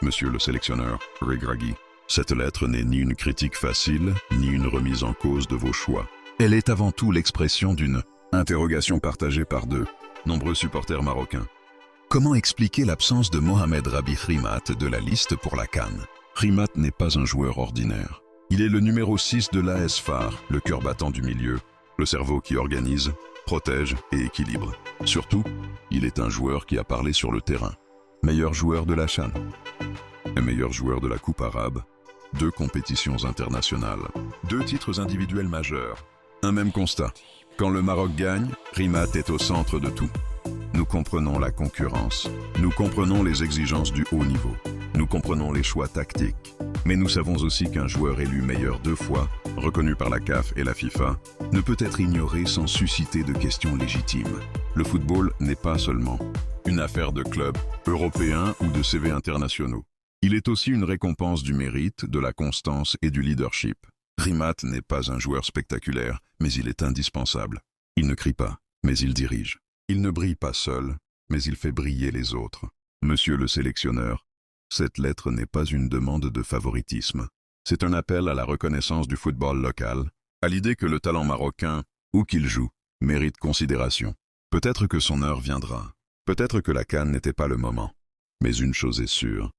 Monsieur le sélectionneur, Regragui, cette lettre n'est ni une critique facile, ni une remise en cause de vos choix. Elle est avant tout l'expression d'une interrogation partagée par de nombreux supporters marocains. Comment expliquer l'absence de Mohamed Rabi Rimat de la liste pour la CAN? Rimat n'est pas un joueur ordinaire. Il est le numéro 6 de l'AS FAR, le cœur battant du milieu, le cerveau qui organise, protège et équilibre. Surtout, il est un joueur qui a parlé sur le terrain. Meilleur joueur de la CHAN et meilleur joueur de la Coupe arabe, 2 compétitions internationales, 2 titres individuels majeurs. Un même constat. Quand le Maroc gagne, Rimat est au centre de tout. Nous comprenons la concurrence, nous comprenons les exigences du haut niveau, nous comprenons les choix tactiques. Mais nous savons aussi qu'un joueur élu meilleur 2 fois, reconnu par la CAF et la FIFA, ne peut être ignoré sans susciter de questions légitimes. Le football n'est pas seulement une affaire de clubs européens ou de CV internationaux. Il est aussi une récompense du mérite, de la constance et du leadership. Rimat n'est pas un joueur spectaculaire, mais il est indispensable. Il ne crie pas, mais il dirige. Il ne brille pas seul, mais il fait briller les autres. Monsieur le sélectionneur, cette lettre n'est pas une demande de favoritisme. C'est un appel à la reconnaissance du football local, à l'idée que le talent marocain, où qu'il joue, mérite considération. Peut-être que son heure viendra. Peut-être que la CAN n'était pas le moment. Mais une chose est sûre.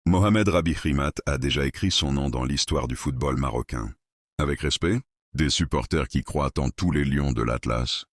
Mohamed Rabi Rimat a déjà écrit son nom dans l'histoire du football marocain. Avec respect, des supporters qui croient en tous les lions de l'Atlas,